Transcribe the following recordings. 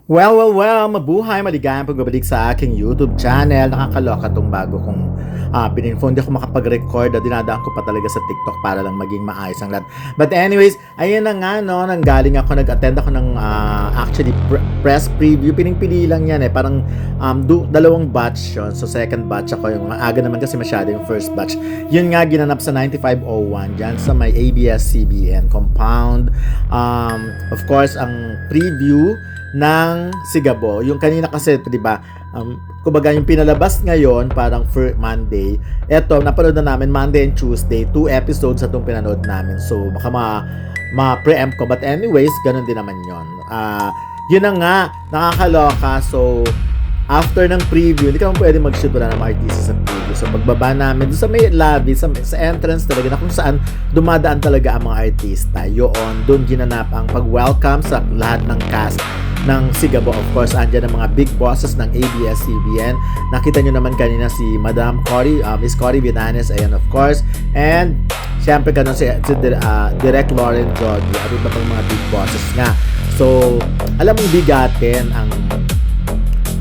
Well, mabuhay, maligayang pagbabalik sa aking YouTube channel. Nakakaloka tong bago kong pininfo. Hindi ako makapag-record. Dinadaan ko pa talaga sa TikTok para lang maging maayos ang lahat. But anyways, ayun na nga, no, nanggaling ako, nag-attend ako ng actually press preview. Pinipili lang yan parang dalawang batch yun. So second batch ako, yung aga naman kasi masyado yung first batch. Yun nga, ginanap sa 9501 dyan sa may ABS-CBN compound. Of course, ang preview ng Sigabo. Yung kanina kasi, 'di ba? Kumbaga yung pinalabas ngayon parang for Monday. Eto, napanood na namin Monday and Tuesday, 2 episodes sa itong pinanood namin. So baka ma-preempt ko, but anyways, ganun din naman 'yon. Yun na nga, nakakaloka. So after ng preview, hindi ka pwede mag-shoot wala ng artista sa preview. So pagbaba namin doon sa may lobby, sa entrance talaga na kung saan dumadaan talaga ang mga artista. Yun, doon ginanap ang pag-welcome sa lahat ng cast ng Sigabo. Of course, andyan ang mga big bosses ng ABS-CBN. Nakita nyo naman kanina si Madam Cory, Miss Cory Vinanes, ayan of course. And syempre ganun si Direct Lauren Jogi at iba pang mga big bosses nga. So, alam mong bigatin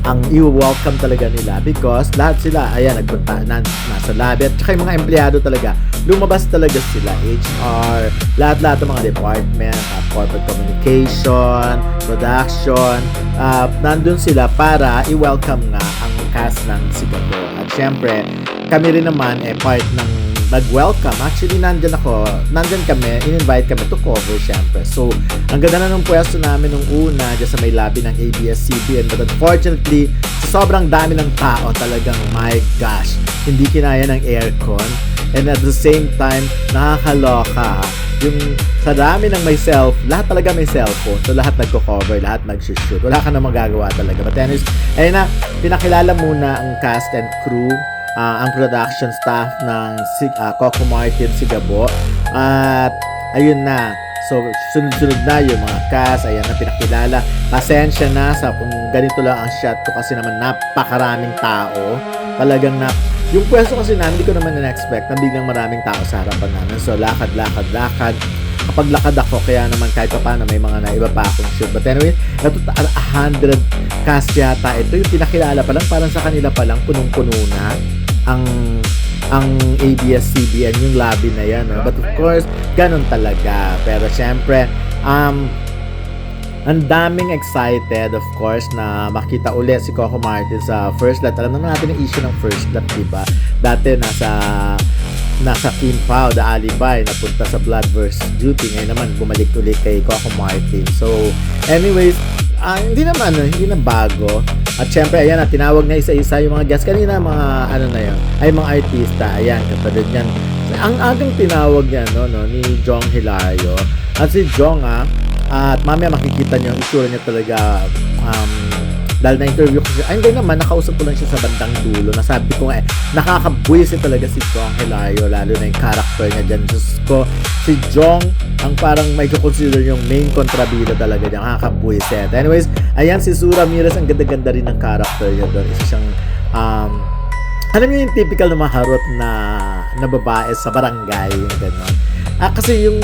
ang i-welcome talaga nila because lahat sila, ayan, nagpunta nasa lobby at saka yung mga empleyado talaga, lumabas talaga sila, HR, lahat ng mga department, corporate communication, production, nandun sila para i-welcome nga ang cast ng Sigabo. At syempre, kami rin naman part ng nag-welcome. Actually, nandyan kami, in-invite kami to cover syempre. So, ang ganda na ng pwesto namin nung una dyan sa may lobby ng ABS-CBN. But unfortunately, sa sobrang dami ng tao talagang, my gosh, hindi kinaya ng aircon. And at the same time, nakakaloka. Yung sa dami ng lahat talaga may cellphone. So, lahat nagko-cover, lahat nag-shoot. Wala ka na magagawa talaga. But anyways, ayun na, pinakilala muna ang cast and crew, ang production staff ng Coco Martin Sigabo. At ayun na. So, sunod-sunod na yung mga cast. Ayan na, pinakilala. Pasensya na sa kung ganito lang ang shot ko kasi naman napakaraming tao. Talagang yung pwesto kasi namin, hindi ko naman na-expect na biglang maraming tao sa harapan namin. So, lakad. Kapag lakad ako, kaya naman kahit pa paano may mga naiba pa akong shoot. But anyway, 100 cast yata ito. Yung pinakilala pa lang, parang sa kanila pa lang, punong-puno na ang ABS-CBN, yung lobby na yan. No? But of course, ganun talaga. Pero syempre, ang daming excited, of course, na makita ulit si Coco Martin sa First Lot. Alam naman natin yung issue ng First Lot, diba? Dati nasa Kim Pao, The Alibay, napunta sa Blood vs. Duty. Ngayon naman, bumalik ulit kay Coco Martin. So, anyways, hindi na bago. At syempre, ayan na, tinawag na isa-isa yung mga guests. Kanina, mga mga artista. Ayan, katulad yan. Ang agang tinawag niya, ni Jong Hilario. At si Jong, at mamaya makikita niyo ang itsura niya talaga, dahil na-interview ko siya. Ay, hindi naman, nakausap ko lang siya sa bandang dulo. Nasabi ko nga, nakakabuwisit talaga si Jong Hilario, lalo na yung character niya dyan. Diyos ko, si Jong, ang parang may consider yung main kontrabida talaga niya. Nakakabuwisit. Anyways, ayan, si Sue Ramirez, ang ganda-ganda rin ng character niya doon. Isa siyang, alam niyo yung typical na maharot na babae sa barangay, yung gano'n. Kasi yung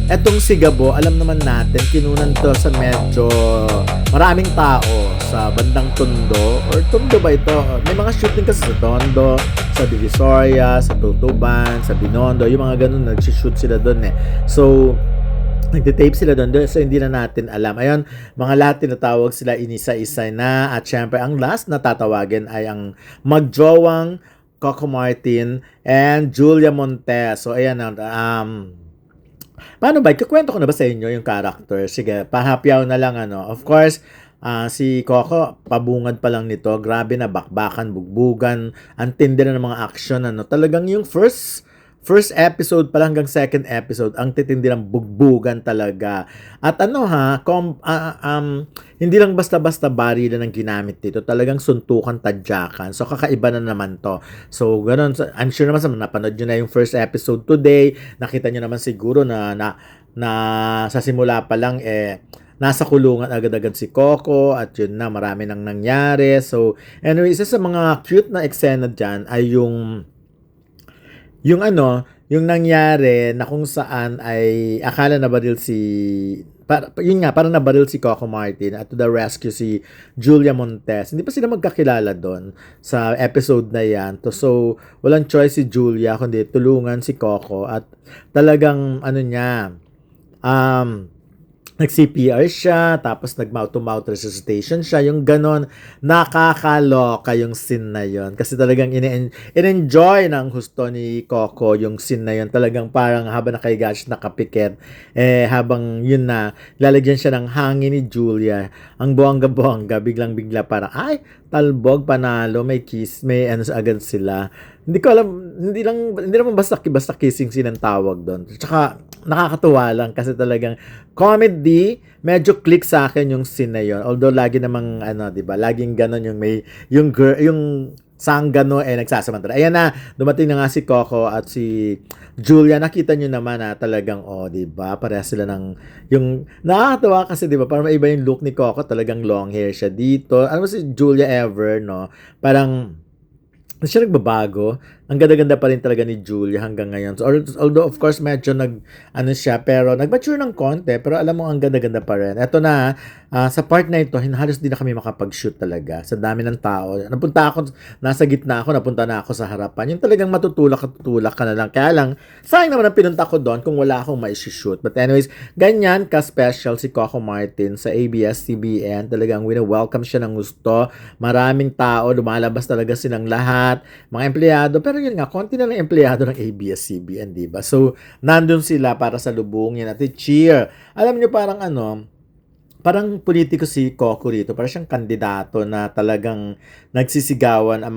etong Sigabo, alam naman natin, kinunan to sa medyo maraming tao sa bandang Tondo, or Tondo ba ito? May mga shooting kasi sa Tondo, sa Divisoria, sa Tutuban, sa Binondo, yung mga ganun, nagsishoot sila doon So, nagtitape sila doon, so hindi na natin alam. Ayun, mga lahat tinatawag sila inisa-isa na, at syempre ang last na tatawagin ay ang magjowang Coco Martin and Julia Montes. So ayan, paano ba? Kukwento ko na ba sa inyo yung character? Sige, pahapyaw na lang Of course, si Coco, pabungad pa lang nito. Grabe na, bakbakan, bugbugan, ang tindi na ng mga action. Talagang yung first episode pa lang hanggang second episode, ang titindi ng bugbugan talaga. At hindi lang basta-basta baril ang ginamit dito. Talagang suntukan, tadyakan. So, kakaiba na naman to. So, ganun. I'm sure naman napanood nyo na yung first episode today. Nakita nyo naman siguro na sa simula pa lang, nasa kulungan agad-agad si Coco at yun na, marami nang nangyari. So, anyway, isa sa mga cute na eksena dyan ay yung nangyari na kung saan ay akala na baril si yun nga, parang nabaril si Coco Martin at to the rescue si Julia Montes. Hindi pa sila magkakilala doon sa episode na yan. So, walang choice si Julia kundi tulungan si Coco at talagang ano niya, nag-CPR siya, tapos nag-mouth-to-mouth resuscitation siya, yung ganon, nakakaloka yung scene na yon. Kasi talagang in-enjoy ng husto ni Coco yung scene na yon. Talagang parang habang nakahiga siya, nakapikit, habang yun na, lalagyan siya ng hangin ni Julia, ang buwangga-buwangga, biglang-bigla parang, ay, talbog, panalo, may kiss, may ano agad sila. Hindi ko alam, hindi naman basta kissing scene ang tawag doon. Tsaka, nakakatuwa lang kasi talagang comedy, medyo click sa akin yung scene na yun. Although lagi namang ano, 'di ba? Laging ganon yung may yung girl, yung sanggano nagsasamantala. Ayan na, dumating na nga si Coco at si Julia. Nakita nyo naman talagang 'di ba? Pareha sila ng yung nakakatawa kasi 'di ba? Parang iba yung look ni Coco, talagang long hair siya dito. Ano si Julia ever, no? Parang siya nagbabago. Ang ganda-ganda pa rin talaga ni Julia hanggang ngayon. So, although, of course, medyo siya, pero nag-mature ng konti, pero alam mo, ang ganda-ganda pa rin. Eto na, sa part na ito, halos di na kami makapag-shoot talaga. Sa dami ng tao. Nasa gitna ako, napunta na ako sa harapan. Yung talagang matutulak ka na lang. Kaya lang, sayang naman ang pinunta ko doon kung wala akong mai-shoot. But anyways, ganyan ka-special si Coco Martin sa ABS-CBN. Talagang wina-welcome siya ng gusto. Maraming tao, lumalabas talaga silang lahat. Mga empleyado, pero yun nga, konti na lang empleyado ng ABS-CBN, diba? So, nandun sila para sa lubungin at cheer. Alam nyo, parang politiko si Coco rito. Parang siyang kandidato na talagang nagsisigawan ang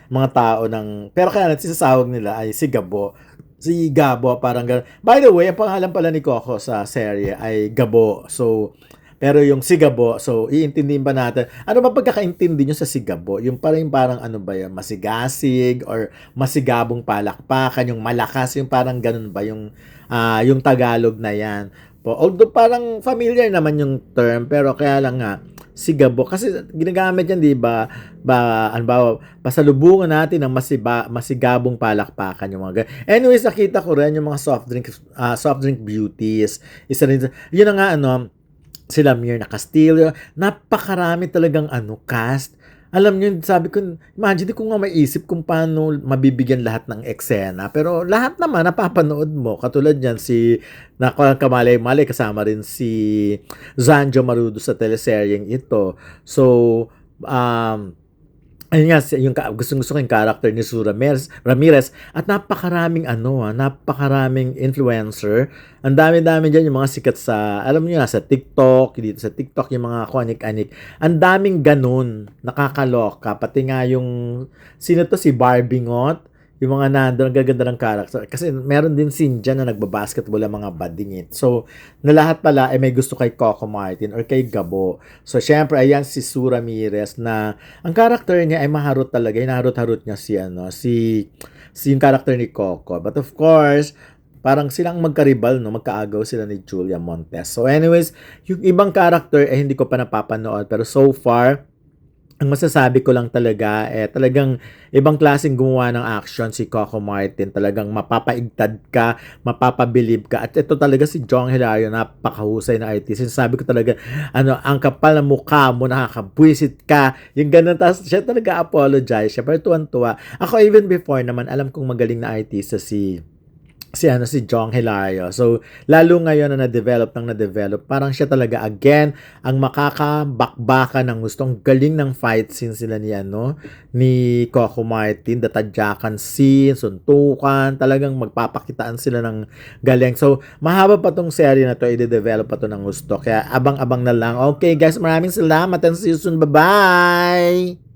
mga tao ng... Pero kaya nagsisasawag nila ay si Gabo. Si Gabo, parang gano'n. By the way, ang pangalan pala ni Coco sa serye ay Gabo. So, pero yung sigabo, so iintindihin ba natin? Ano ba pagkakaintindi nyo sa sigabo? Yung parang ano ba yun? Masigasig or masigabong palakpakan, yung malakas, yung parang ganun ba yung Tagalog na yan? Although parang familiar naman yung term, pero kaya lang nga, sigabo. Kasi ginagamit yan, di ba? Pasalubungan natin ng masigabong palakpakan yung mga ganun. Anyways, nakita ko rin yung mga soft drink beauties. Isa rin, yun na nga, sila Mirna Castillo, napakarami talagang cast. Alam niyo, sabi ko, imagine ko nga maisip kung paano mabibigyan lahat ng eksena. Pero lahat naman napapanood mo. Katulad niyan si kamalay-malay, kasama rin si Zanjo Marudo sa teleseryeng ito. So, ayun nga, yung gusto ko yung character ni Sue Ramirez at napakaraming napakaraming influencer. Ang dami-dami diyan yung mga sikat sa, alam niyo na, sa TikTok, dito sa TikTok yung mga kuanik-anik. Ang daming ganun, nakakaloka. Pati nga yung, sino to, si Barbie Ngot, yung mga nandun, ang gaganda ng character. Kasi meron din scene dyan na nagbabasketball ang mga badingit. So, na lahat pala may gusto kay Coco Martin or kay Gabo. So, syempre, ayan si Sue Ramirez na ang character niya ay maharot talaga. Hinaharot-harot niya si yung character ni Coco. But of course, parang silang magkaribal, magkaagaw sila ni Julia Montes. So, anyways, yung ibang character hindi ko pa napapanood. Pero so far, ang masasabi ko lang talaga, talagang ibang klaseng gumawa ng action si Coco Martin. Talagang mapapaigtad ka, mapapabilib ka. At ito talaga si Jong Hilario, napakahusay na artist. Sinasabi ko talaga, ang kapal na mukha mo, nakakabwisit ka. Yung ganun, tapos siya talaga apologize siya. Pero tuwan-tuwa. Ako even before naman, alam kong magaling na artista si Jong Hilario. So, lalo ngayon na na-develop, parang siya talaga again ang makakabakbaka ng gustong galing ng fight scene sila ni Coco Martin, datadyakan scene, suntukan, talagang magpapakitaan sila ng galing. So, mahaba pa tong serye na to, i-develop pa to ng gusto. Kaya abang-abang na lang. Okay guys, maraming salamat and see you soon. Bye-bye!